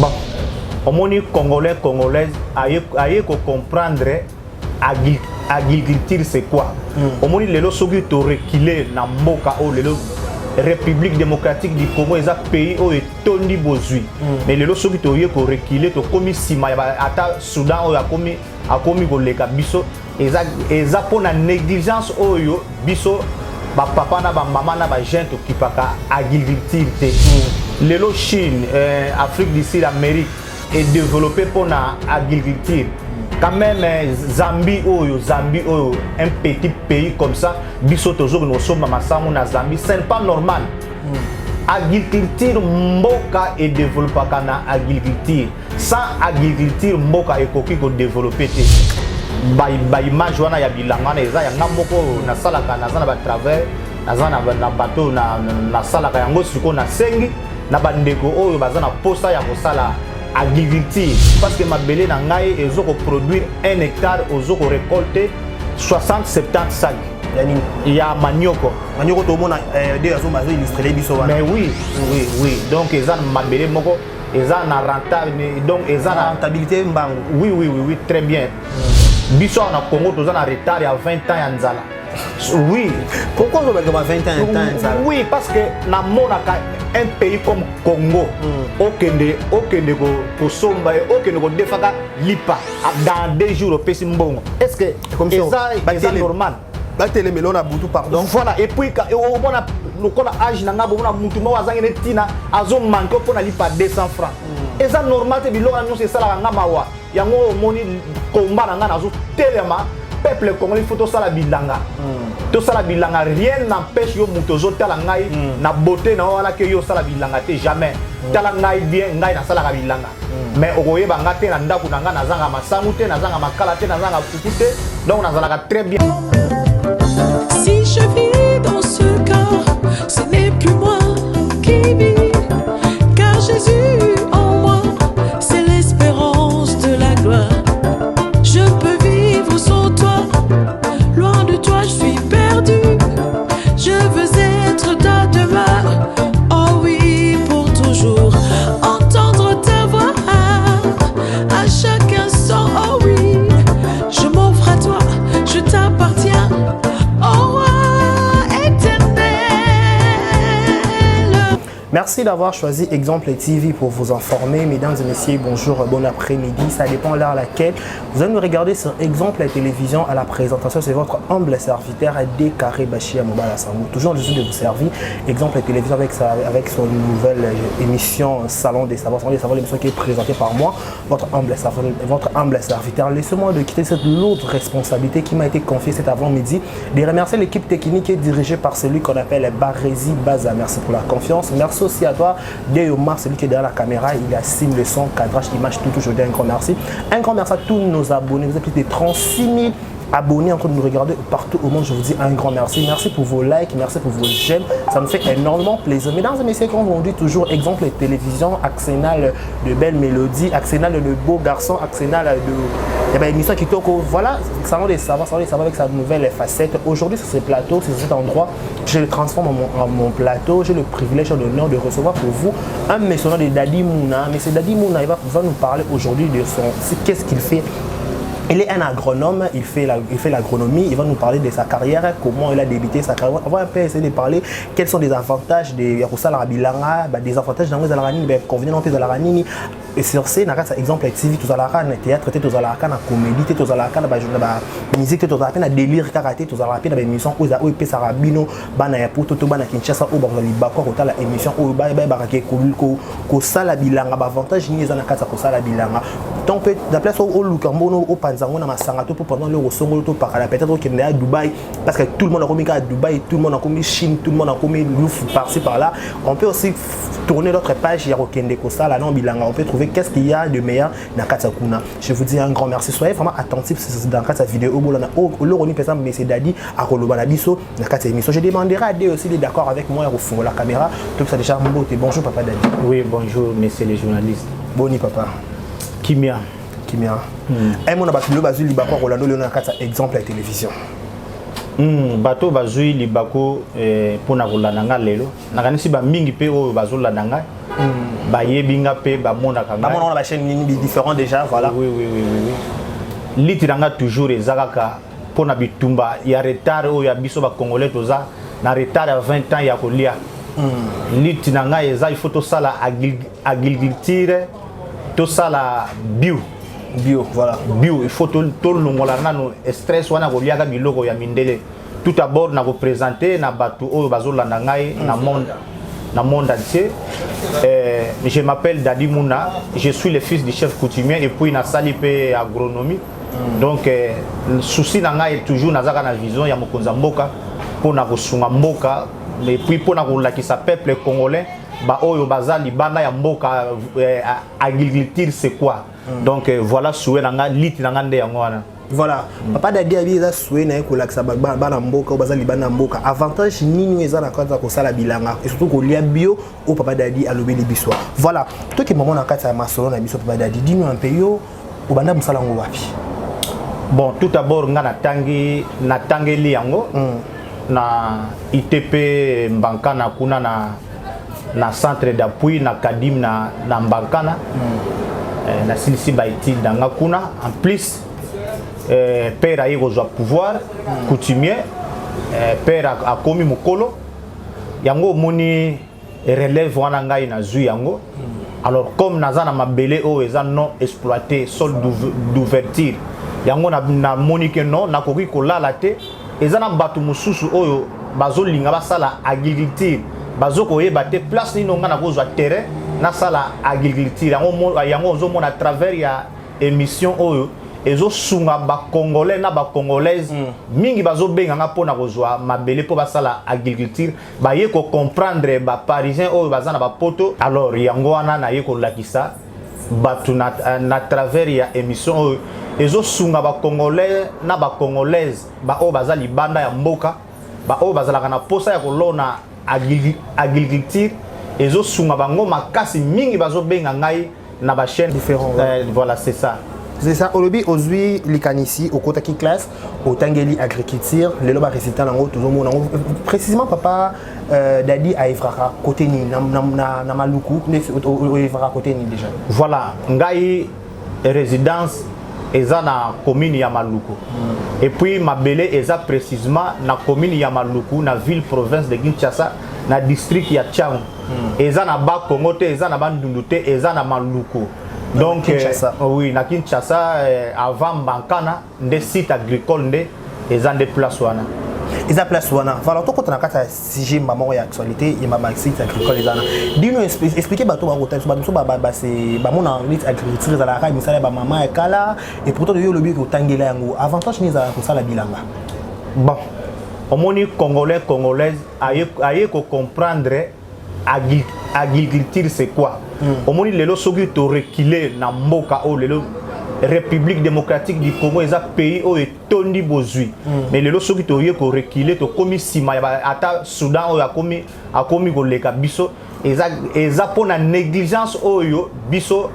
Bon, au moins Congolais, Congolaises, aïe comprendre agriculture c'est quoi. Au moins les lois sont reculés dans Moka ou les République démocratique du Congo, les pays où est Tony Bozui. Mais les lois sont reculés, to commis Sima, ata Soudan où a commis les Kabiso, et ça pour la négligence où biso, ba papa na ba maman na ba gente qui paka agriculture. Les lois Chine, Afrique du Sud, Amérique est développé pour la agriculture. Quand même Zambie, un petit pays comme ça, biso toujours nous sommes na Zambie, c'est pas normal. Agriculture mboka est développée par agriculture. Sans agriculture mboka est coquille ko développer. Ba image wana ya bilanga na eza ya ngamboko na salaka na zana ba travers na zana na bateau na salaka yango siko na sengi na bandeko oyo bazana posta ya kosala agriculture parce que mabele na ngai ezoko produire 1 hectare ozoko récolter 60-70 sacs. Il y a manioko to mona de azo mazo illustrer biso wana. Mais oui donc ezana mabele moko ezana rentable donc ezana rentabilité mbangu. Oui très bien. Biso na Congo toza na retard il y a 20 ans ya nzala. Oui. Pourquoi on va 20 ans? Oui, parce que dans un pays comme Congo, aucun ko somba, aucun ko defaka lipa dans 2 jours au pays mbongo. Est-ce que c'est normal? Batele melon a boutou pardon. Donc voilà, et puis au bon le âge na ngabo na mutu mo azangi netina azo manque pour na lipa 200 francs. Et ça normal te bilo na c'est ça la ngamawa. Yango moni combat na ngana azo telema peuple congolais faut tout ça la bilanga. Tout ça la bilanga rien n'empêche yo mutozo tala ngai na beauté na wala que yo ça la bilanga te jamais. Tala ngai bien ngai na sala la bilanga. Mais okoye banga te na ndaku na ngana zanga masangu te na zanga makala te na zanga fukuté donc na zalaka très bien. Si je vis dans ce corps, ce n'est plus moi qui vis, car Jésus en moi, c'est l'espérance de la gloire. Je peux vivre sans toi, loin de toi je suis perdu. Je veux être ta demeure, oh oui, pour toujours. Entendre ta voix à chaque instant, oh oui. Je m'offre à toi, je t'appartiens, oh roi éternel. Merci d'avoir choisi Exemple TV pour vous informer. Mesdames et messieurs, bonjour, bon après-midi. Ça dépend l'heure à laquelle vous allez nous regarder sur Exemple Télévision à la présentation. C'est votre humble serviteur Décaré Bachia Mobala Sangou. Toujours le jeu de vous servir. Exemple Télévision avec son nouvelle émission Salon des Savoirs. Salon des Savoirs, l'émission qui est présentée par moi, votre humble serviteur. Laissez-moi de quitter cette lourde responsabilité qui m'a été confiée cet avant-midi. De remercier l'équipe technique qui est dirigée par celui qu'on appelle Barézi Baza. Merci pour la confiance. Merci aussi à toi, Déomar, celui qui est derrière la caméra. Il assigne le son, cadrage, image, tout. Aujourd'hui, un grand merci. Un grand merci à tous nos abonnés. Vous êtes plus de 36 000 abonnés en train de nous regarder partout au monde. Je vous dis un grand merci. Merci pour vos likes, merci pour vos j'aime. Ça me fait énormément plaisir. Mesdames et messieurs, comme on dit toujours, Exemple Télévision, Axénal de belles mélodies, Axénal le beau garçon, Axénal de émission qui toque. Voilà, Salon des Savoirs avec sa nouvelle facette. Aujourd'hui, sur ce plateau, sur cet endroit, je le transforme en mon plateau. J'ai le privilège et l'honneur de recevoir pour vous un mécénat de Dadi Mouna. Mais c'est Dadi Mouna, il va nous parler aujourd'hui de qu'est-ce qu'il fait. Il est un agronome, il fait l'agronomie, il va nous parler de sa carrière, comment il a débuté sa carrière. On va un peu essayer de parler quels sont les avantages de Yarosala Bilanga, des avantages dans les Alarani, convenant de la Ranini. Et sur ce, par exemple, TV, tout à la théâtre, tout à la comédie, tout à la musique, tout à la délire, karaté, tout à la émission, où il peut s'arabino, bana pour tout bana Kinshasa, où il y a la émission, où il y a sala bilanga, avantage ni les anakasa ko sala bilanga. Donc la place au Lukambono au Panzango na Masangato pour pendant le Rosongo to par la peut-être qu'il est à Dubaï parce que tout le monde a commis à Dubaï, tout le monde a commis Chine, tout le monde a commis Louf par-ci par-là. On peut aussi tourner notre page Yarokende Kosala non bilanga. On peut trouver qu'est-ce qu'il y a de meilleur dans Katsakuna. Je vous dis un grand merci. Soyez vraiment attentifs dans cette vidéo. Le Roni par exemple, Monsieur Dadi à Kolobana Biso dans cette émission. Je demanderai à Dé aussi d'être d'accord avec moi au fond de la caméra. Tout ça déjà bonjour papa Dadi. Oui, bonjour messieurs les journalistes. Boni papa. Kimia. Et mon abattu le bazui libako Rolando Léon Nakata Exemple la télévision. Bato bazui libako pour na rolanda nga lelo. Nakanisi ba mingi pe o bazola nanga. bayebi nga pe bamonaka nga on a la chaîne différente déjà voilà oui litiranga toujours ezakaka pona bitumba ya retard oyo ya biso ba congolais toza na retard ya 20 ans ya kolia litinanga eza il faut to sala agriculture to sala bio voilà bio il faut to longola nano stress wana koliaka biloko ya mindele tout d'abord na ko présenter na batu oyo bazolanda ngai na monde entier. Je m'appelle Dadi Mouna, je suis le fils du chef coutumier et puis na salipé agronomie. Donc souci nanga est toujours nazaka na vision ya mokonza mboka pour na kosunga mboka et puis pour na kolakisa peuple congolais ba oyo bazali bana ya mboka agriculture c'est quoi. Donc voilà souhait nanga lit nanga nde yango wana. Voilà, papa Dadi abi eza souhait na ko lakisa bana mboka bazali bana mboka avantage nini eza na kata ko sala bilanga et surtout ko lia bio au papa Dadi alobi libiso. Voilà, toi qui maman na kata ya masolo na biso papa Dadi dis-nous un peu yo au banda musala ngo wapi. Bon, tout d'abord nga natangeli yango na ITP Mbankana kuna na centre d'appui na Kadim na Mbankana na silisi baiti danga kuna en plus père a eu pouvoir coutumier père a commis mokolo yango moni relève wana ngai na zu yango alors comme nazana mabele o eza non exploité sol d'ouverture yango na monique non na koki kolala te ezana batu mususu oyo bazolinga basala agriculture bazoko yeba te place ni nonga na kozwa terrain na sala agriculture yango ozomona à travers ya émission oyo ezo sunga ba congolais na ba congolaise mingi bazobenga nga pona kozwa mabele po basala agriculture ba ye ko comprendre ba parisien oyo bazana ba poto alors yango wana na ye ko lakisa batu na travers ya émission oyo ezo sunga ba congolais na ba congolaise ba o bazali banda ya mboka ba o bazalaka na posa ya kolona agriculture ezo sunga bango makasi mingi bazobenga ngai na ba chaîne différent voilà c'est ça. C'est ça, aujourd'hui, aujourd'hui, l'ici, au côté qui classe, au Tangeli agriculture, les lobes récitant en haut, tout le monde. Précisément, papa Dadi a Evrara, côté ni, na Maluku, au Evrara côté ni déjà. Voilà, ngai résidence eza na commune ya Maluku. Et puis Mabele eza précisément na commune ya Maluku, na ville province de Kinshasa, na district ya Tchang. Eza na ba Congo te, eza na Bandundu te, eza na Maluku. Donc oui, na Kinshasa avant Mbankana, des sites agricoles nde eza nde place wana. Eza place wana. Voilà, to kota na kata sujet maman ya actualité, il m'a site agricole eza na. Dis-nous expliquer bato ba kota so ba c'est ba mon anglais agriculture za la ka misala ba maman ya kala et pourtant yo lobi ko tangela yango. Avantage ni za ko sala bilanga. Bon, omoni congolaise aye ko comprendre agriculture c'est quoi. Omoni lelo soki to reculer na mboka o lelo République démocratique du Congo eza pays o etondi bozui mais lelo soki to ye ko reculer to komi sima ata Soudan o akomi ko leka biso eza pona négligence oyo biso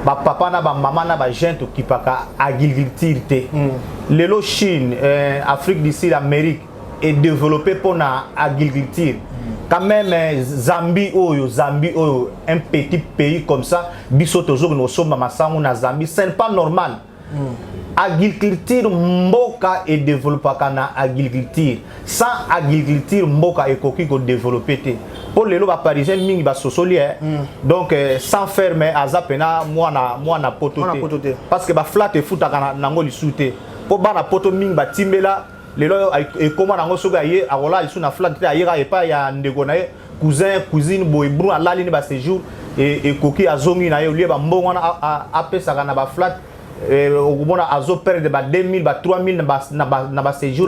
ba papa na ba mama na ba gente to kipaka agriculture te lelo Chine Afrique du Sud Amérique est développé pona agriculture. Quand même Zambie oyo un petit pays comme ça biso tozo no somba masango na Zambie c'est pas normal. Agriculture mboka et développé kana agriculture sans agriculture mboka ekoki ko développer te pour les loba parisiens mingi ba sosoli donc sans faire mais azapena moi na poto te parce que ba flat et futa kana nango lisute pour bana poto mingi ba timbela lelo et comment nango soga ye akola isu na flat te ayira epa ya ndeko na ye cousin cousine boy bro alali ni ba séjour et koki azongi na ye lié ba mbongo na apesa kana ba flat okubona azo perdre ba 2000 ba 3000 na ba séjour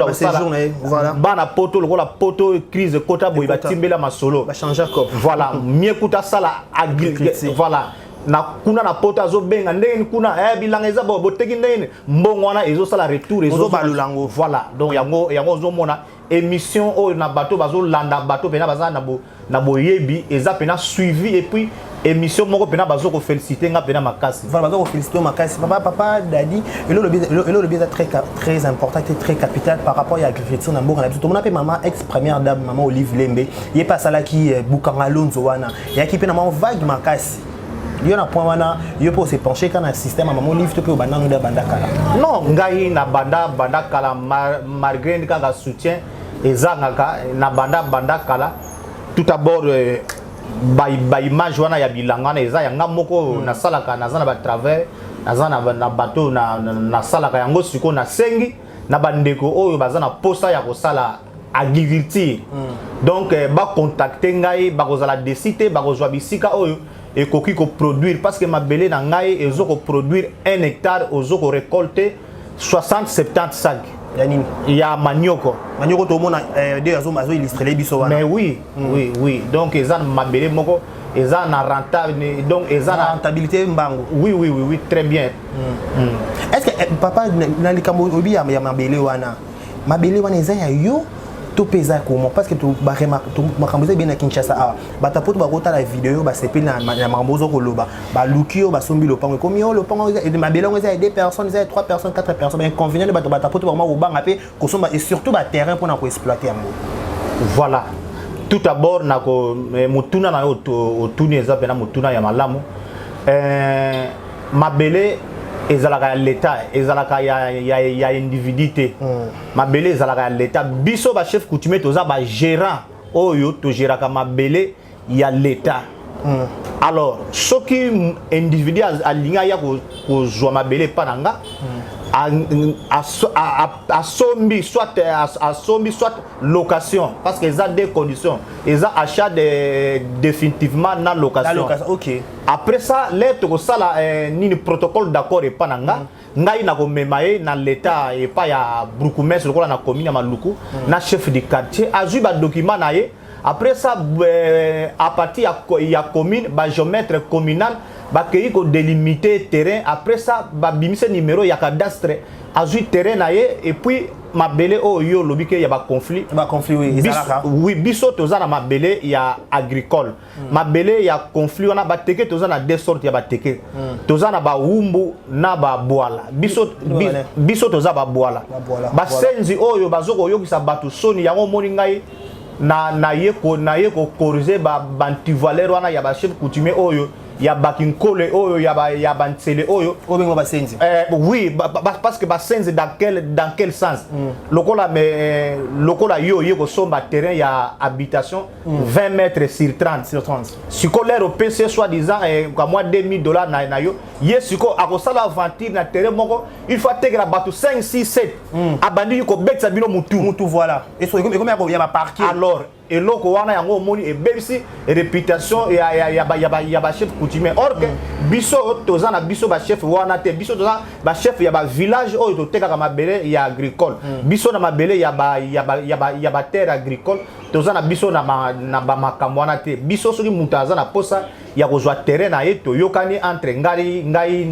voilà bana poto lokola poto crise kota boy ba timbela masolo ba changer cop voilà mieux kuta sala agriculture voilà na kuna na poto azo benga ndeni kuna bilanga eza bo teki ndeni mbongo wana ezo sala retour ezo balulango voilà donc yango zo mona émission o na bato bazo landa bato pena baza na bo yebi eza pena suivi et puis émission moko pena bazo ko féliciter nga pena makasi. Voilà, bazo ko féliciter makasi. Papa Dadi, et le bien très important et très capital par rapport à l'agriculture na mboka na biso. Tout mon appelle maman ex première dame maman Olive Lembe. Il est pas ça là qui Bukanga Lonzo wana. Il y a qui pena maman vague makasi. Il y a un point wana, il faut se pencher quand un système maman Olive te peut banda nous banda kala. Non, ngai na banda kala malgré nga soutien ezangaka na banda kala. Tout d'abord ba image wana ya bilanga na eza yanga moko na salaka na zana ba travers na zana na bateau na salaka yango siko na sengi na bandeko oyo bazana posta ya ko sala agriculture. Donc ba contacter ngai ba kozala décider ba kozwa bisika oyo et koki ko produire parce que mabele na ngai ezo ko produire 1 hectare ozo ko récolter 60-70 sacs. Il y a manioko. Manioko tout le monde a illustré les biso. Mais oui, oui. Donc ils ont mabele moko, ils ont na rentabilité. Donc ils ont na rentabilité mbango. Oui, très bien. Est-ce que papa na likambo obi ya mabele wana? Mabele wana ezaya yo to pesa comment parce que tu makamboza bien na Kinshasa ah batapoto bakota la vidéo ba sepeli na makambozo koloba ba lukio ba sombi lopango comme yo lopango et mabele ngo ezaya 2 personnes ezaya 3 personnes 4 personnes ben inconvénient de batapoto vraiment obanga pe kosomba et surtout ba terrain pour na ko exploiter yango. Voilà. Tout d'abord na ko mutuna na otuni eza pena mutuna ya malamu mabele ezalaka l'état ezalaka ya individuité mabele ezalaka l'état biso ba chef coutumier toza ba gérant oyo to géraka mabele ya l'état. Alors soki individu alinga ya ko zwa mabele pananga asombi soit location parce que ils ont des conditions ils ont achat définitivement na location. OK. Après ça lettre ko sala ni protocole d'accord et pananga ngai na ko memaye na l'état et pas ya brukumès lokola na commune ya Maluku na chef du quartier azu ba document na ye. Après ça à partir ya commune ba géomètre communal ba kei ko délimiter terrain. Après ça ba bimise numéro ya cadastre azu terrain na ye et puis mabele o yo lobi ke ya ba conflit oui ezalaka oui biso toza na mabele ya agricole mabele ya conflit wana ba teke toza na deux sortes ya ba teke toza na ba wumbu na ba boala biso toza ba boala ba senzi oyo bazoko yokisa batu soni yango moni ngai na yeko corriger ba antivaleur wana ya ba chef coutumier oyo ya bakinkole oyo ya bantsele oyo obengo ba senzi oui parce que ba senzi dans quel sens lokola yo yeko somba terrain ya habitation 20 mètres sur 30 siko lero PC soit disant comme moi $2000 na yo ye siko akosala aventure na terrain moko il faut tegela batu 5 6 7 abandi ko betsa bino mutu voilà et so comme ya ba parquet alors et loko wana yango moni e bebisi réputation ya ba chef coutumier or que biso toza na biso ba chef wana te biso toza ba chef ya ba village oyo to teka mabele ya agricole biso na mabele ya ba terre agricole toza na biso na ba makambo wana te biso soki mutaza na posa ya kozwa terrain na ye to yokani entre ngai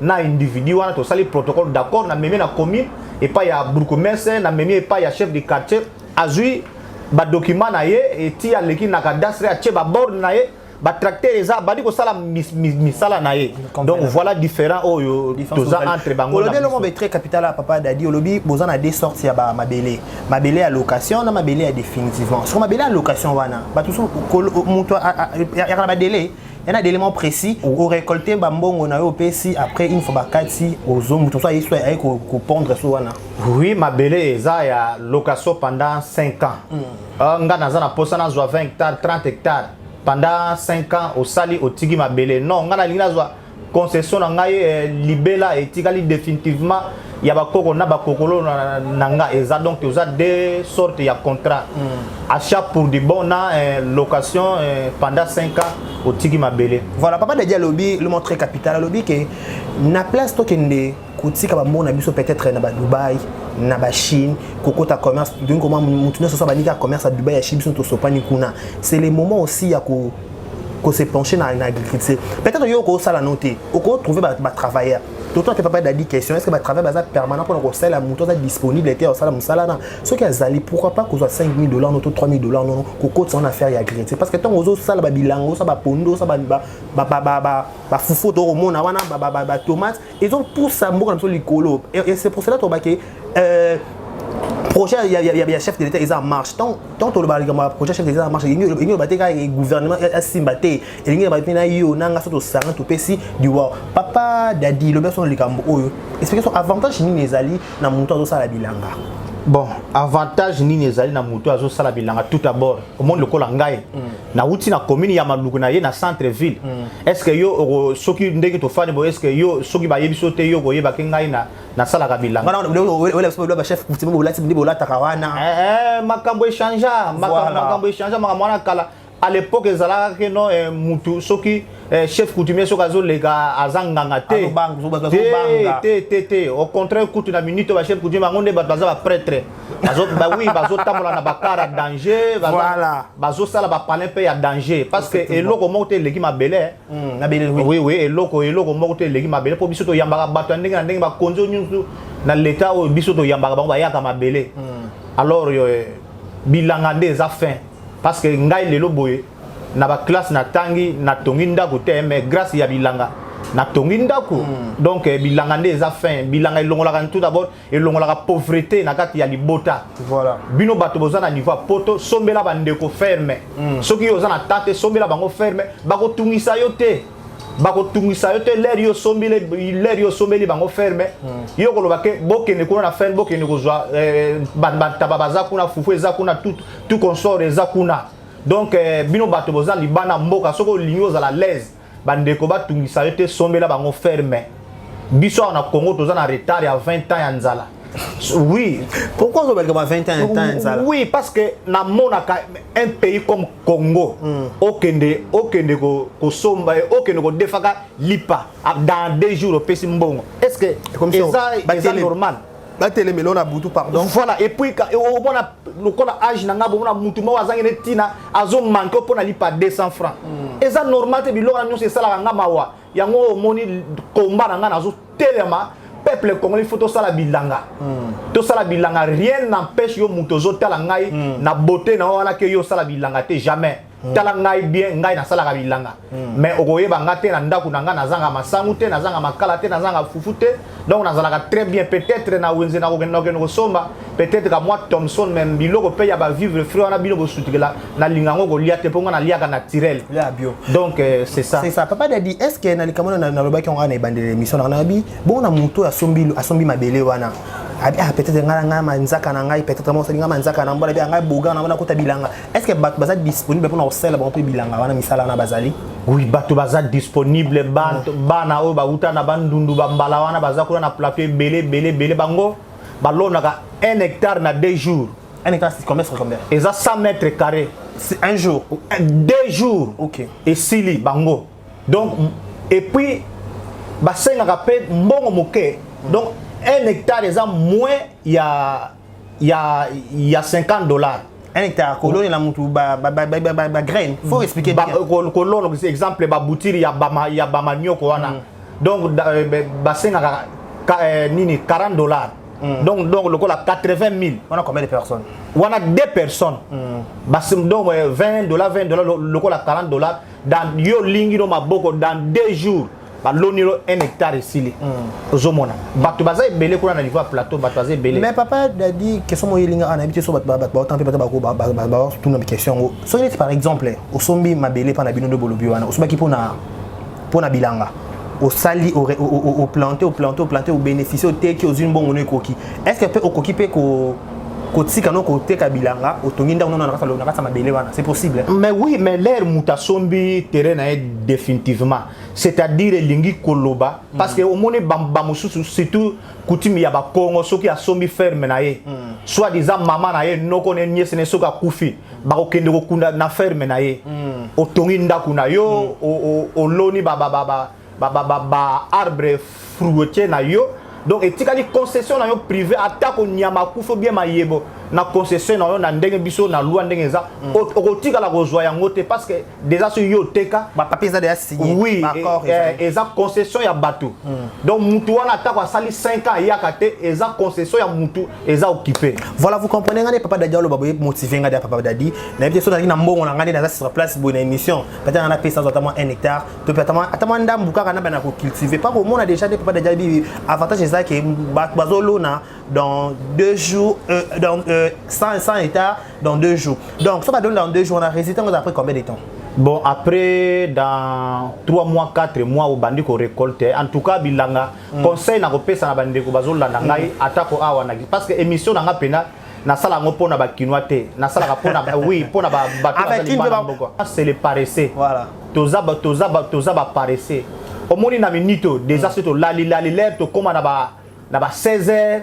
na individu wana to sali protocole d'accord na memi na commune et pas ya bourgmestre na memi et pas ya chef de quartier azui ba document na ye et ti aleki na cadastre a ba borne na ye ba tracteur eza badi ko sala misala na ye donc voilà différent oyo toza entre bango na le monde très capital à papa Dadi olobi bozana na deux sortes ya ba mabele à location na mabele à définitivement sur mabele à location wana ba tout muto ya na ba délai il y a un élément précis au récolter bambongo na yo pesi après une fois bakati aux hommes tout ça il soit avec ko pondre so wana oui mabele eza ya location pendant 5 ans nga na zana posa na zwa 20 hectares 30 hectares pendant 5 ans au sali au tigi mabele non nga na linga zwa concession na ngai libela et tikali définitivement ya bakoko na bakokolo na nga eza donc tu as deux sortes ya contrat achat pour du bon na location pendant 5 ans au tigi mabele. Voilà papa Dadi lobby le montre capital lobby que na place to kende kotika ba mona biso peut-être na ba Dubaï na ba Chine kokota commerce donc comment mutuna so so ba nika commerce à Dubaï ya Chine biso to sopani kuna c'est le moment aussi ya ko se pencher dans l'agriculture peut-être yo ko sala noter ou ko trouver ba travailleur tout le papa a dit question, est-ce que le travail est permanent pour que ça la moto est disponible était au salaire musala ce qui est allé pourquoi pas que soit $5,000 non tout $3,000 non que coûte son affaire ya gré c'est parce que tant aux ça ba bilango ça ba pondo ça ba foufou to mona wana ba tomate ils ont pour ça mo comme ça licolo et c'est pour cela to ba que projet il y a chef de l'État ils en marche tant le projet chef de l'État en marche il y a gouvernement asimbaté et il y a na yo nanga soto sanga to pesi du wa papa dadi le besoin le kambo oyo explication avantage ni nezali na monto zo sala bilanga bon avantage ni nezali na monto zo sala bilanga tout d'abord au monde le kolangai na wuti na commune ya maluku na ye na centre ville est-ce que yo soki ndeki to fani bo est-ce que yo soki ba yebiso te yo boyeba ke ngai na sala ka bilanga le chef kutima bo lati ndibo lata kawana makambo échangea makambo na kala à l'époque ezalaka ke no mutu soki chef coutumier soki azoleka azanganga te au contraire kutu na minute ba chef coutumier bango nde bato baza baprêtre bazotambola na bakara danger bazosala bapalin mpe ya danger parce que eloko moko te eleki mabele oui eloko moko te eleki mabele mpo biso toyambaka bato ya ndenge na ndenge bakonzi oyo nyonso na leta oyo biso toyambaka bango bayaka mabele alors bilanga nde eza fin parce que ngai lelo boye na ba classe na tangi na tongi ndako te mais grâce ya bilanga na tongi ndako donc bilanga nde eza fin bilanga elongolaka tout d'abord elongolaka pauvreté na kati ya libota voilà bino bato boza na niveau poto sombela bandeko ferme soki oza na tate sombela bango ferme bakotungisa yo te l'air yo sombeli bango ferme yo koloba ke bokende kuna na ferme bokende kozwa bataba baza kuna fufu eza kuna tout consort eza kuna donc bino bato boza libana mboka soko olingi ozala l'aise bandeko batungisa yo te sombela bango ferme biso na Congo toza na retard ya 20 ans ya nzala. Oui. Pourquoi on veut 20 ans ça? Oui, parce que dans un pays comme Congo, aucun somba, aucun defaka lipa dans 2 jours au pays mbongo. Est-ce que c'est normal? Pardon. Voilà, et puis on a le âge nanga bon mutu mo azangene tina azo manko pona lipa 200 francs. Et ça normal te bilo na c'est ça la nga mawa. Yango moni combat nanga nazo telema peuple congolais faut tout ça la bilanga. Tout ça la bilanga rien n'empêche yo mutu zo tala ngai na beauté na wana ke yo sala bilanga te jamais. Tala ngai bien ngai na sala ka bilanga. Mais okoyeba ngate na ndaku nanga nazanga masangu te nazanga makala te nazanga fufu te. Donc nazalaka très bien peut-être na wenze na ko somba peut-être ka moi Thomson même biloko pe ya ba vivre frère na biloko sutikela na lingango ko liate ponga na liaka naturel. Donc c'est ça. C'est ça. Papa Dadi, est-ce que na likamona na lobaki on a na bande l'émission na bi bon na muto asombi mabele wana. Peut-être nga manzaka na ngai peut-être mo nga manzaka na mbona bi ngai boga na kota bilanga. Est-ce que baza disponible pour na osela bon pe bilanga wana misala na bazali? Oui, bato baza disponible bana o ba uta na bandundu ba mbala wana baza kuna na plateau belé bango balonaka 1 hectare na 2 jours. 1 hectare c'est combien Et ça 100 mètres carrés. C'est un jour. 2 jours. OK. Et sili bango. Donc et puis ba senga pe mbongo moke. Donc 1 hectare est moins il y a $50. 1 hectare, colonne la moutou graine. Faut expliquer bien. Colonne exemple ba boutiri ya bama nyoko wana. Donc bassin nini $40. Donc le cola 80 000. On a combien de personnes? On a 2 personnes. Bassin donc $20 le cola $40 dans yo lingi no maboko dans 2 jours. L'oniro 1 hectare ici. Ozomona. Bato baza belé kuna na niveau plateau bato baza belé. Mais papa Dadi question mo yelinga en habité so bato autant peut-être ba tout na question. So par exemple au sombi mabele pa na bino de bolobi wana. Osobaki pona bilanga. Au sali au planter au bénéficier au teki aux une bonne koki. Est-ce que peut au koki pe ko kotika no côté kabilanga otonginda on na kasa mabele wana c'est possible? Mais oui, mais l'air mutasombi terrain est définitivement. C'est-à-dire lingi koloba parce que au monde bamususu surtout coutume ya ba Congo soki asombi ferme na ye. Soit disant maman na ye noko ne nyese ne soka kufi ba okende ko kunda na ferme na ye. Otonginda kuna yo o loni ba arbre fruitier na yo. Donc etikali concession na yo privé attaque nyama kufo bien mayebo na concession na yo na ndenge biso na loi ndenge za okotika la kozwa yango te parce que déjà sur yo teka ba papier ça déjà signé oui eza concession ya bato donc mutu wana atako asali 5 ans yaka te eza concession ya mutu eza occupé. Voilà, vous comprenez ngane papa Dadi lo baboye motiver ngade papa Dadi na peut-être so na mbongo na ngade na sur place bonne émission peut-être on a payé ça notamment 1 hectare to peut-être atama ndambu kaka na bana ko cultiver pas au monde a déjà des papa Dadi avantage c'est ça que bazolo na dans 2 jours dans 100 hectares dans 2 jours. Donc ça va donner dans 2 jours on a résultat après combien de temps? Bon, après, dans 3 mois, 4 mois, au bandi qu'on récolte, en tout cas, bilanga, conseil n'a pas ça na bandi ko bazol la nangai, attaque awa nagi, parce que émission n'a pas pena, na sala ngopo na ba kinoate, na sala ngapo na oui, pona ba bateau. C'est le paresseux. Voilà. Toza ba paresseux. Au moni na minito, déjà c'est to lali l'air to koma na ba 16 heures.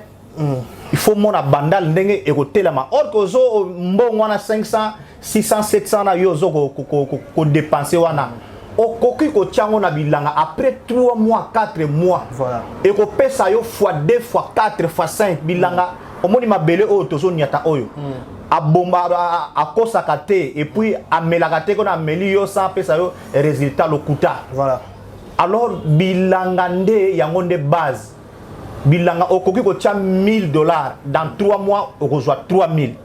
Il faut mon bandal ndenge ekotelama. Or que zo mbongo wana 500 600 700 na yo zo ko dépenser wana okoki ko tiango na bilanga après 3 mois 4 mois voilà et ko pesa yo fois 2 fois 4 fois 5 bilanga omoni mabele o tozo nyata oyo abomba akosaka te et puis amelaka te ko na meli yo sans pesa yo résultat lokuta voilà alors bilanga nde yango nde base bilanga okoki ko tia $1000 dans 3 mois okozwa 3000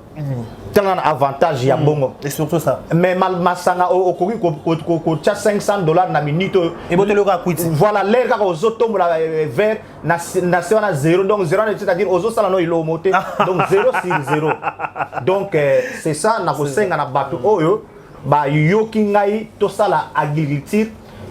un avantage ya bongo et surtout ça mais mal masanga okoki ko tia $500 na minute et botelo ka quit voilà l'air ka ozotombo la vert na sena 0 donc 0 c'est-à-dire ozo sala no ilo moté donc 0 sur 0 donc c'est ça na ko senga na bato oyo ba yoki ngai to sala agriculture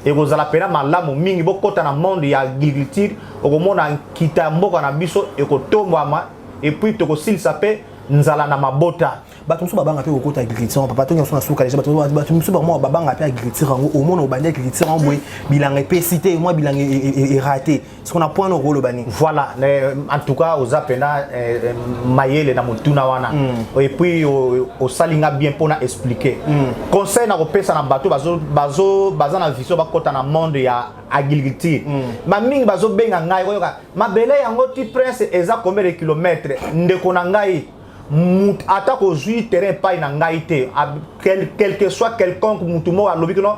et vous allez pena malamu mingi bokota na monde ya agriculture okomona kita mboka na biso e ko tombama et puis to ko sil sapé nzala na mabota bato musu babanga pe okota agriculture papa to nyoso na suka déjà bato musu ba babanga pe agriculture ngo au monde obandi agriculture ngo bilanga pe cité moi bilanga est raté ce qu'on a point au rôle bani voilà en tout cas aux apena mayele na mutuna wana et puis au salinga bien pour na expliquer conseil na ko pesa na bato bazo na vision bakota na monde ya agriculture ma mingi bazo benga ngai ko yoka mabele yango ti prince eza combien de kilomètres ndeko na ngai attaque aux huit terrain pas na ngai te quel que soit quelconque mutumo alobi que non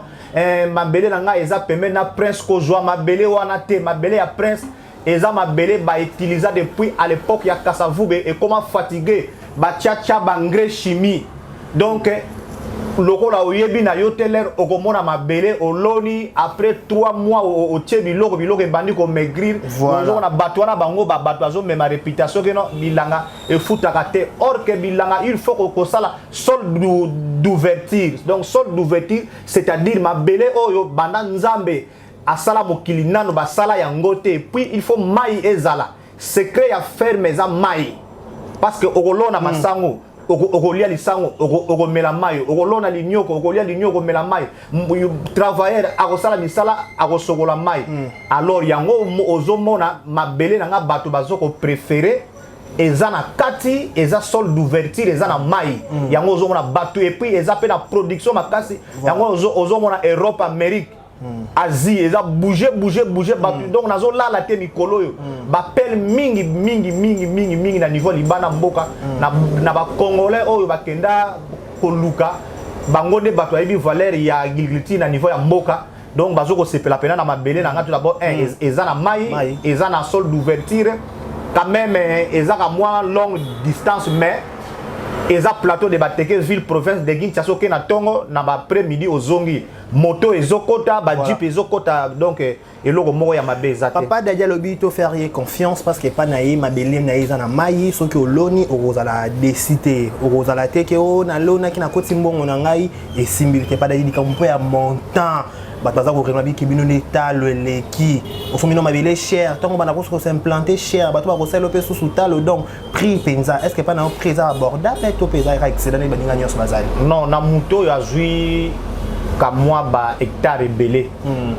mabele na ngai eza pembe na prince ko joa mabele wana te mabele ya prince eza mabele ba utiliser depuis à l'époque ya Kasavube et comment fatigué ba tcha ba engrais chimie donc loko la oyebi na yoteler okomona mabele oloni après 3 mois au tiebi biloko bandi ko maigrir voilà na bato na bango ba bato azo même réputation que non bilanga e futaka te or que bilanga il faut ko sala solde d'ouverture donc solde d'ouverture c'est-à-dire mabele oyo banda nzambe asala mokili nano ba sala yango te puis il faut mai ezala secret ya ferme za mai parce que okolona masango okolia lisango okomela mayo okolona linyoko okolia linyoko mela mayo travailleur akosala misala akosokola mayo alors yango ozomona mabele nanga bato bazoko préférer eza na kati eza sol d'ouverture eza na mai yango ozomona bato et puis eza pe na production makasi yango ozomona Europe Amérique Asie eza bouger bato donc nazo lala te mikolo yo ba pel mingi na niveau libana mboka na ba congolais oyo bakenda koluka bango de bato ayibi valeur ya agriculture na niveau ya mboka donc bazo ko sepela pena na mabele na ngatu d'abord eza na mai eza na sol d'ouverture quand même eza ka moins longue distance mais eza plateau de Bateke ville province de Kinshasa ke na tongo na ba après-midi ozongi moto ezokota ba jeep ezokota donc eloko moko ya mabe ezate papa Dadi lobi to faire confiance parce que pas naï mabele na eza na mai soki oloni okozala décider okozala te ke o na lona ki na koti mbongo na ngai et simbilité pas Dadi dikampo ya montant bato baza korenga biki bino neta leleki ofumino mabele cher tant bana ko s'implanter cher bato ba ko selo pe sous talo donc prix penza est-ce que pas na prix abordable to pesa excellent ba ninga nyos bazali non na muto ya zui ka moi ba hectare belé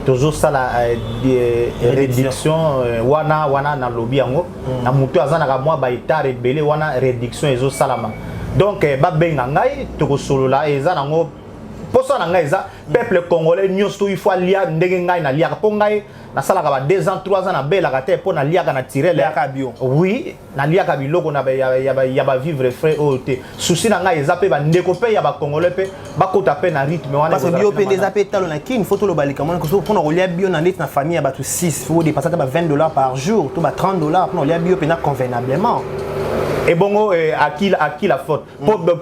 toujours ça la réduction wana na lobby yango na muto azana ka moi ba hectare belé wana réduction ezo salama donc ba benga ngai to ko solola eza nango Pour ça, le peuple congolais, il faut lia na lia pour ngai na sala ka 2 ans 3 ans na bela ka te pour na lia ka na tirer lia ka bio. Oui, na lia ka biloko na ya ba vivre frais ote. Souci na ngai za pe ba ndeko pe ya ba congolais pe ba kota pe na rythme wana. Parce que bio pe des appels talo na kin photo lo balika mona ko pour na lia bio na net na famille ya ba tout 6 faut dépasser ba $20 par jour, tout ba $30 pour lia bio pe na convenablement. Et bon, à qui la faute?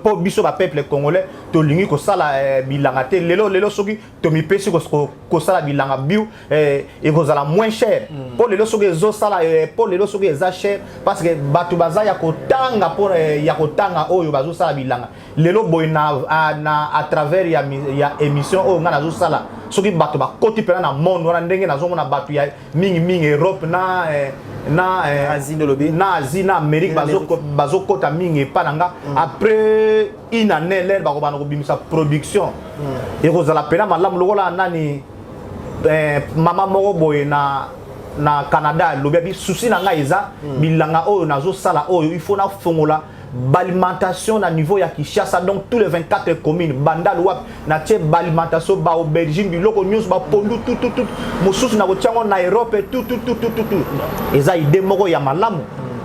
Pour biso ba peuple congolais, to lingi ko sala bilanga te lelo soki to mi pesi ko sala bilanga bio et ko sala moins cher. Pour lelo soki zo sala pour lelo soki za cher parce que batu baza ya kotanga pour ya kotanga oyo bazo sala bilanga. Lelo boy na à travers ya émission o ngana zo sala soki batu ba koti pena na monde wana ndenge na zo mona batu ya mingi Europe na Asie de l'Obi na Asie na Amérique bazo kota mingi pananga après une année l'air ba ko bana ko bimisa production et ko zala pena malamu lokola nani mama moko boye na Canada lobi bi souci na nga eza bilanga oyo nazo sala oyo il faut na fongola balimentation na niveau ya Kinshasa donc tous les 24 communes bandal wap na tie balimentation ba aubergine biloko news ba pondu tout mosusu na ko tiango na Europe tout eza ide moko ya malamu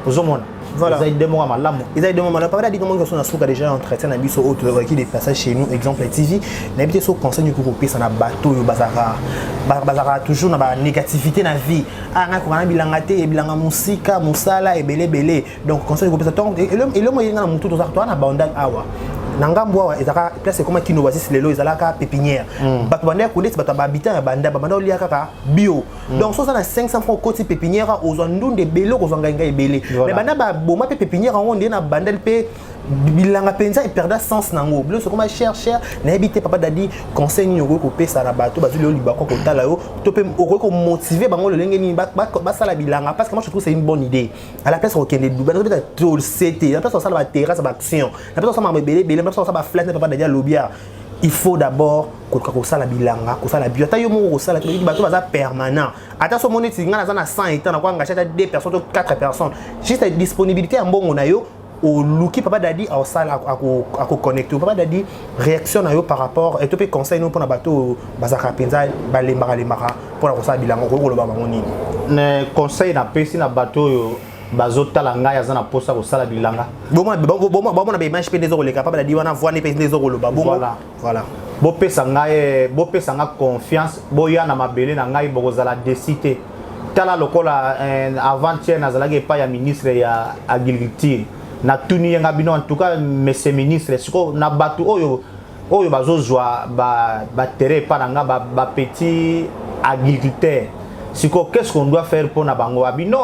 ozomona. Voilà. Ils ont des mots à malamu. Ils ont des mots à malamu. Pas dit comment on a souka déjà entretien na biso autre qui des passages chez nous exemple TV. N'habite sur conseil du groupe ça na bateau yo bazara toujours na ba négativité na vie. Ah nga ko na bilanga te e bilanga musika musala e belé. Donc conseil du groupe ça donc et le moyen na mutu to ça to na bandal awa. Nangambo awa ezaka place comme kino basis lelo ezalaka pépinière. Bato banda ko desi bato habitant banda olia kaka bio. Donc ça na 500 francs côté pépinière aux ndunde belo ko zanga ngai belé. Mais banda ba boma pe pépinière on na bandel pe bilanga penza et perdra sens nango. Blo so comme cher na habité papa dadi conseil ni ko pesa na bato bazuli oliba ko tala yo to pe ko motiver bango le lenge ni ba sala bilanga parce que moi je trouve c'est une bonne idée. À la place on kende duba no peut-être tout c'était. La place on sala ba terrasse ba action. La place on sala belé ça va flat papa d'ailleurs lobia il faut d'abord que ça la bilanga que ça la bio ta yo mo ça la bateau baza permanent ata so monite ngana za na 100 états na kwa ngachata 2 personnes 4 personnes juste la disponibilité en mbongo na yo au luki papa dadi au sala à connecter papa dadi réaction na yo par rapport et to pe conseil no pour na bateau bazaka penza balemaka pour na ça bilanga ko lo ba nini ne conseil na pesi na bateau yo bazotala ngai aza na posa ko sala bilanga bon na ba image pe des euros les capable de dire on a voir les des euros ba bon voilà bo pesa nga confiance boya na mabele na ngai bokozala décider tala lokola avant-hier nazalaki epai ya ministre ya agriculture na tuni nga bino en tout cas monsieur ministre siko na batu oyo bazozwa ba terre pa nga ba petit agriculteur. Siko qu'est-ce qu'on doit faire pour na bango abino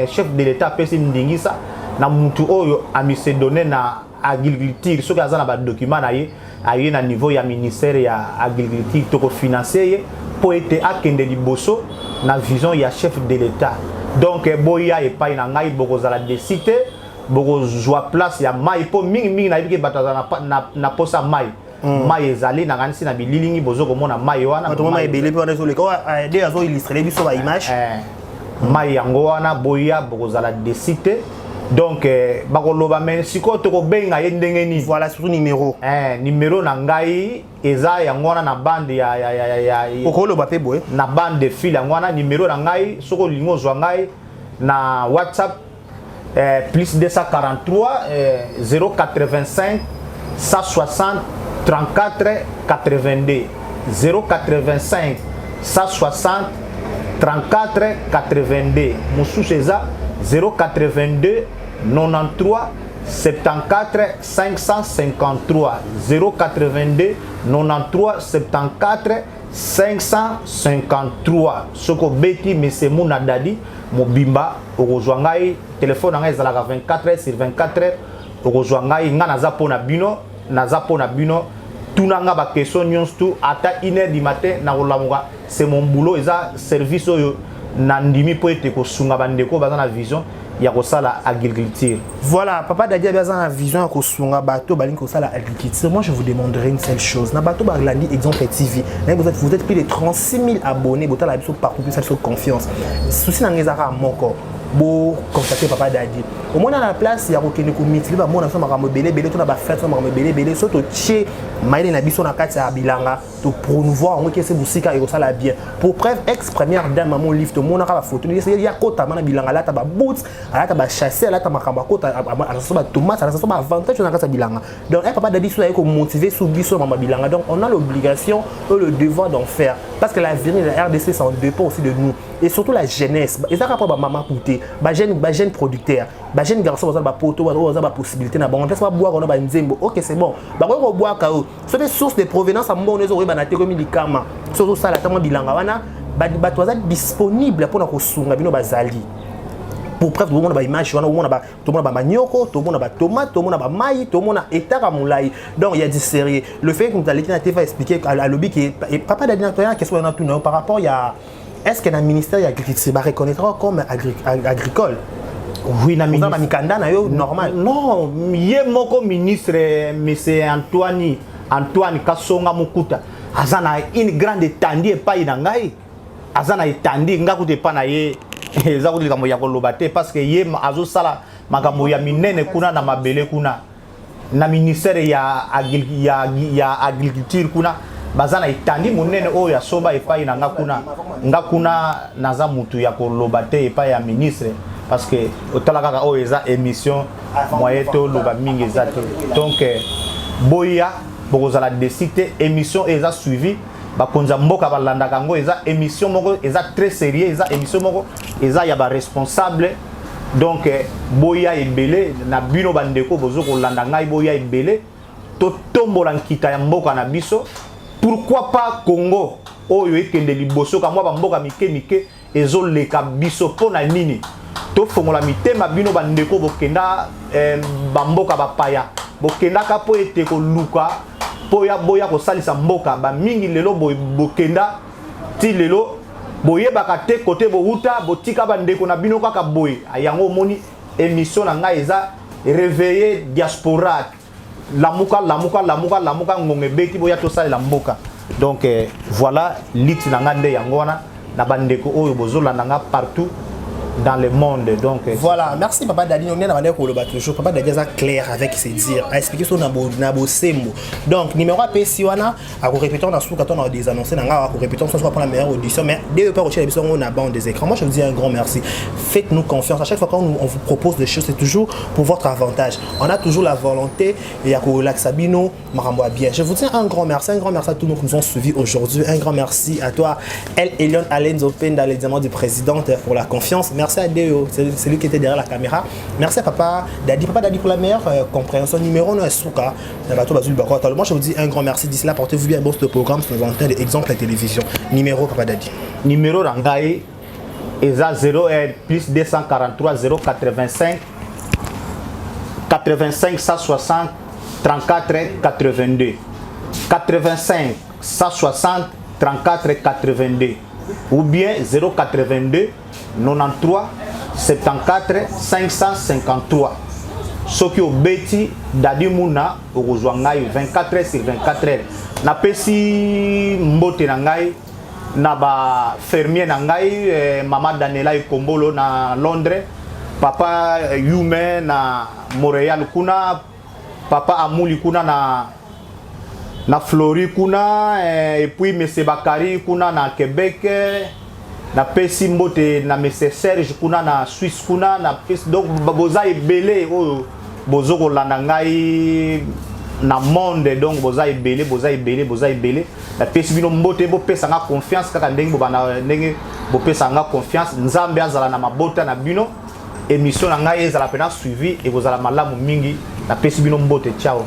chef de l'état pesi ndingisa na mutu oyo amise donné na agriculture soki aza na ba document na ye aye na niveau ya ministère ya agriculture to ko financer pour être akende liboso na vision ya chef de l'état donc boya epai na ngai bokozala décider bokozwa place ya mai po mingi na yebike bataza na posa mai mai ezali na kanisi na bililingi bozo komona mai wana to mai belé pe sur le ko de azo illustrer biso ba image mai yango wana boya bokozala décider donc bakoloba men siko to ko benga ye ndenge ni voilà surtout numéro numéro na ngai eza yango wana na bande ya okoloba pe boye na bande de fil yango wana numéro na ngai soko lingo zwa ngai na WhatsApp plus 243 085 160 34 82 085 160 34 82 mususu eza 082 93 74 553 082 93 74 553 soko beti mese muna dadi mobimba okozwa ngai téléphone ngai ezalaka 24h/24h okozwa ngai nga naza pona bino tuna nga ba question nyonso tu ata 1h du matin na kolamuka c'est mon boulot eza service oyo na ndimi po ete kosunga bandeko baza na vision ya kosala agriculture. Voilà, papa Dadi a besoin de vision à kosunga bateau baling kosala agriculture. Moi je vous demanderai une seule chose. Na bateau Baglandi exemple TV. Vous êtes plus de 36 000 abonnés, vous avez parcouru ça sur confiance. Souci na ngezaka moko. beau constater papa Dadi. Au moins dans la place, il y a aucun comité, bah moi on a fait ma rambe belé belé, tout na ba fête, ma rambe belé belé, surtout chez maïle na biso na kati ya bilanga, to promouvoir en que c'est busika et ça la bien. Pour preuve ex-première dame maman livre tout monde na ba photo, il y a kota mana bilanga là ta ba boots, là ta ba chasser, là ta makamba kota, à ça ba tomate, à ça ba avantage na kati ya bilanga. Donc papa Dadi so ko motiver sous biso maman bilanga. Donc on a l'obligation et le devoir d'en faire parce que l'avenir de la RDC s'en dépend aussi de nous et surtout la jeunesse. Et ça rapport ba maman coûter, ba jeune producteur, ba jeune garçon ba poto, ba possibilité na bon, laisse pas boire on a ba nzembo. OK, c'est bon. Ba ko boire kao. C'est des sources de provenance à mon ozo ba na te comme likama. Surtout ça la tama bilanga wana ba toza disponible pour na ko sunga bino bazali. Pour preuve, tout le monde a image, tout le monde a manioko, tout le monde a tomate, tout le monde a maï, tout le monde a état à moulaï. Donc il y a des séries. Le fait que nous allons expliquer à l'objet que papa Dadi n'a qu'est-ce qu'on a tout par rapport il y a est-ce que le ministère de l'agriculture va reconnaître comme agricole? Oui, na ministre. Mikanda na yo normal. Non, yé moko ministre monsieur Antoine Kasonga Mukuta. Azana une grande étendue pas inangai. Azana étendue ngakuté pa na ye. Eza kuti likambo ya koloba te parce que ye azosala makambo ya minene kuna na mabele kuna na ministère ya agriculture kuna bazana itandi monene oyo ya soba epai na ngakuna naza mutu ya koloba te epai ya ministre parce que otala kaka oyo eza émission moyen to loba mingi eza te donc boya bokozala décide émission eza suivi bakonza mboka balandaka ngo eza émission moko eza très sérieux eza émission moko eza ya ba responsable donc boya ebele na bino bandeko bozo kolanda ngai boya ebele to tombola nkita ya mboka na biso pourquoi pas Congo oyo ekende liboso ka mwa ba mboka mike ezoleka biso pona nini to fongola mitema bino bandeko bokenda ba mboka bapaya bokenda ka po ete ko luka boya ko salisa mboka ba mingi lelo bokenda ti lelo boyebaka te côté bohuta botika bandeko na bino kaka boy ayango moni émission na ngai eza réveiller diaspora lamuka ngongé beti boya to salela mboka donc voilà lit na ngande yango wana na bandeko oyo bozolanda nga partout dans le monde donc voilà merci papa Dadi on est dans le koloba toujours papa Dadi est clair avec ses dires a expliquer son nabo sembo donc numéro AP si wana a ko répéter on a sous quand on a des annoncés na nga ko répéter on soit pour la meilleure audition mais dès pas rechercher l'émission on a bande des écrans moi je vous dis un grand merci faites-nous confiance à chaque fois quand on vous propose des choses c'est toujours pour votre avantage on a toujours la volonté et ya ko lac Sabino marambo bien je vous dis un grand merci à tous nous qui nous ont suivis aujourd'hui un grand merci à toi Elion Allen Open dans les diamants du président pour la confiance. Merci à Deo, c'est lui qui était derrière la caméra. Merci à papa Dadi pour la meilleure compréhension. Numéro 1 Souka. Moi je vous dis un grand merci. D'ici là, portez-vous bien bon ce programme sur nos antennes d'exemple à la télévision. Numéro papa Dadi. Numéro Rangaï ESA 0 plus 243 085 85 160 34 82 85 160 34 82 ou bien 082 93 74 553 soki obeti Dadi Muna okozwa ngai 24 heures sur 24 heures na pesi mbote na ngai na ba fermier na ngai mama Daniela Ikombolo na Londres papa Yume na Montréal kuna papa Amuli kuna na Flori kuna et puis monsieur Bakari kuna na Québec na pesi mbote na monsieur Serge kuna na Suisse kuna na pesi donc boza ebele oyo bozo kolanda ngai na monde donc boza ebele na pesi bino mbote bo pesa nga confiance kaka ndenge bobana ndenge bo pesa nga confiance nzambe azala na mabota na bino émission na ngai ezala pena suivi et bozala malamu mingi na pesi bino mbote ciao.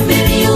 Baby,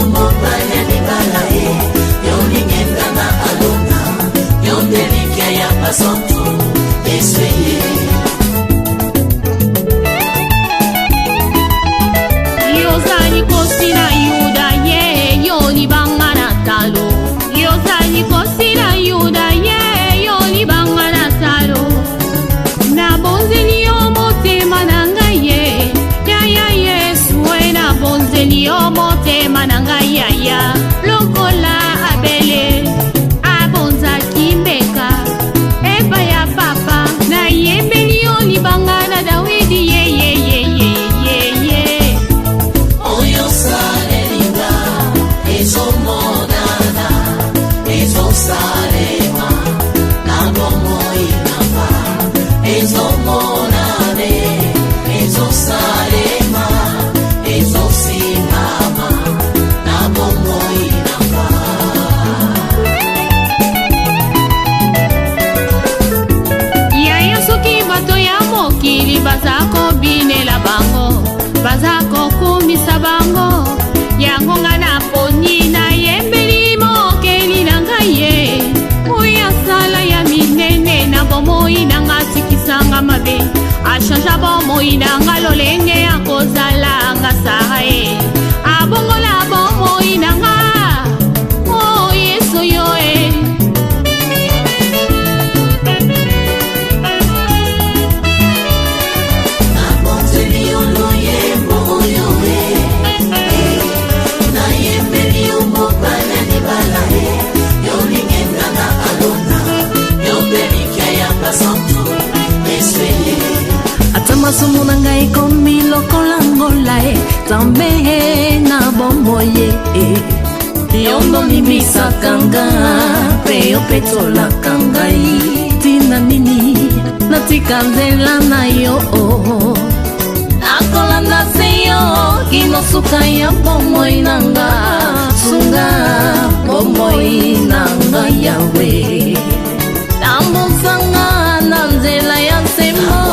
Ashanja bomoi nanga lolenge ya kozala nga sae abongola bomoi nanga oh yeso yo Masumu na ngai komi lokola ngola Tambe na bomoye Yondo nimisaka nga Pe yo petolaka ngai Tina nini natika nzela na yo Nakolanda se yo Kinosuka ya bomoi nanga Sunga bomoi nanga yawe Tambusanga na nzela ya semo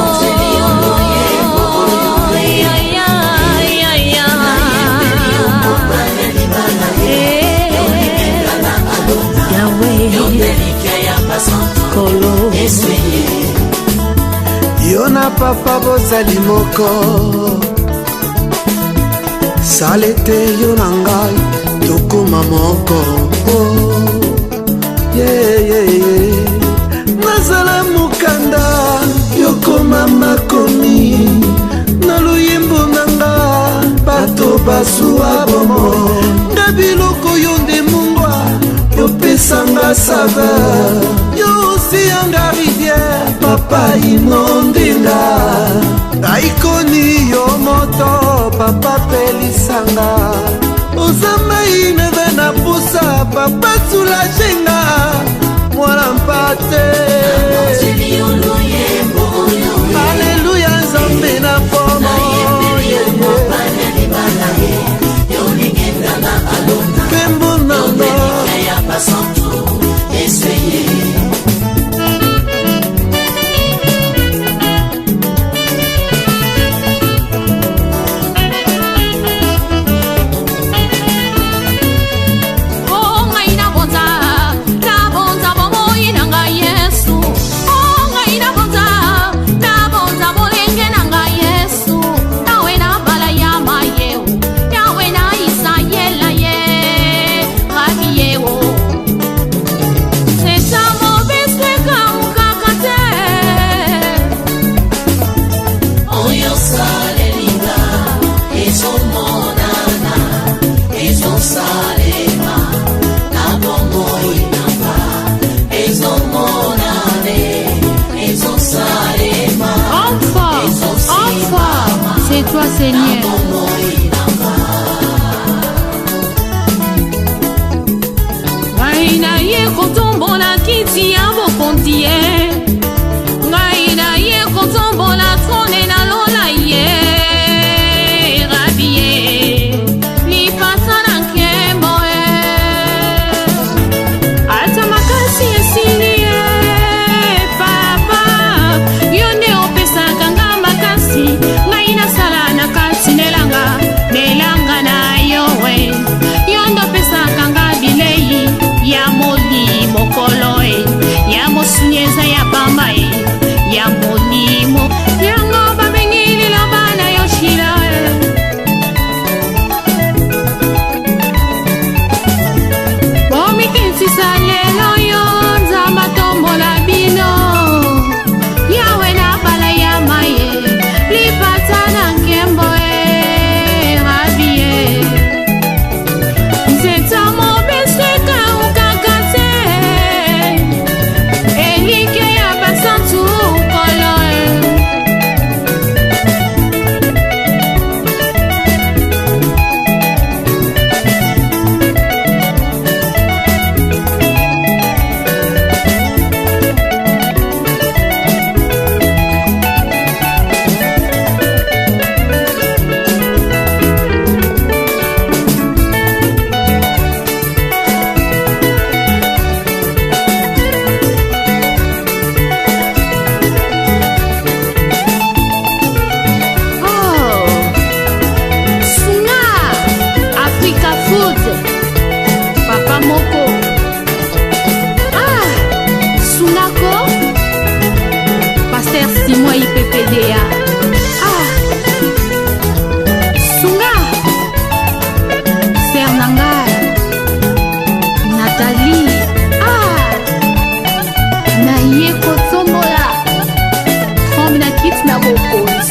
Yo na papa bozali moko Salete yo na ngai tokoma moko Nazala mukanda yokoma makomi Na luyembo nanga bato basuwa bomo Nga biloko yo nde mungwa yopesanga saveur Yo osi yanga rivière papa inondinga Aikoni yo moto papa pelisanga Ozamba ineve na pusa papa sulajenga Mwana mpate Alléluia nzambe na pomo Pembo nanga toi Seigneur. Ngai na ye kotombola kiti ya bokonzi ye Ngai na ye kotombola trone na lola ye Rabi ye lipasa na nkembo ye Ata makasi esili ye Papa yo nde opesaka nga makasi Ngai nasala na kati nelang Simon IPPDA. Ah, Sunga, Fernanga, Nathalie. Ah, Naye Kotombola, Trombe na kit na bokos.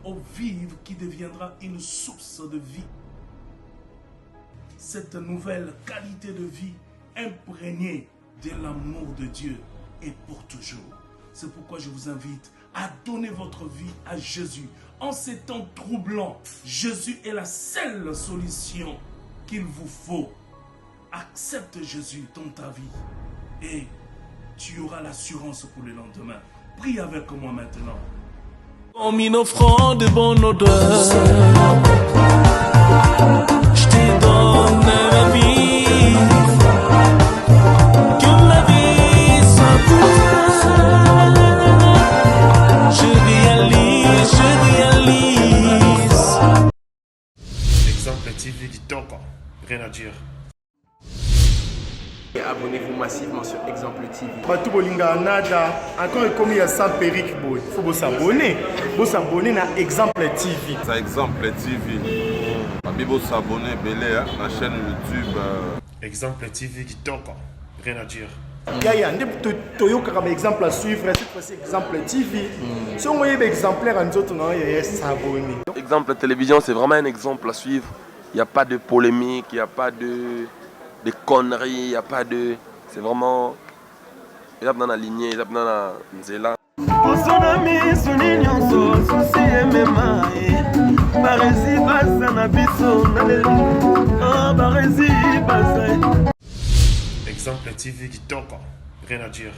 eau vive qui deviendra une source de vie. Cette nouvelle qualité de vie imprégnée de l'amour de Dieu est pour toujours. C'est pourquoi je vous invite à donner votre vie à Jésus. En ces temps troublants, Jésus est la seule solution qu'il vous faut. Accepte Jésus dans ta vie et tu auras l'assurance pour le lendemain. Prie avec moi maintenant. Comme une offrande de bonne odeur, je te donne ma vie, que ma vie soit pour toi. Je réalise. Exemple TV qui toque, rien à dire. Abonnez-vous massivement sur Exemple TV. Batou bolinga nada, encore commis à sans périque boy. Faut vous s'abonner. Vous s'abonner à Exemple TV. C'est Exemple TV. Vous s'abonner à la chaîne YouTube. Exemple TV qui toque, rien à dire. Yaya, un exemple à suivre, cette fois-ci Exemple TV. Si on voit un exemplaire en autres, on va s'abonner. Exemple télévision, c'est vraiment un exemple à suivre. Il n'y a pas de polémique, il n'y a pas de conneries, il n'y a pas de... C'est vraiment... Il y a dans la lignée, il y a dans la nzela. Exemple TV qui toque, rien à dire.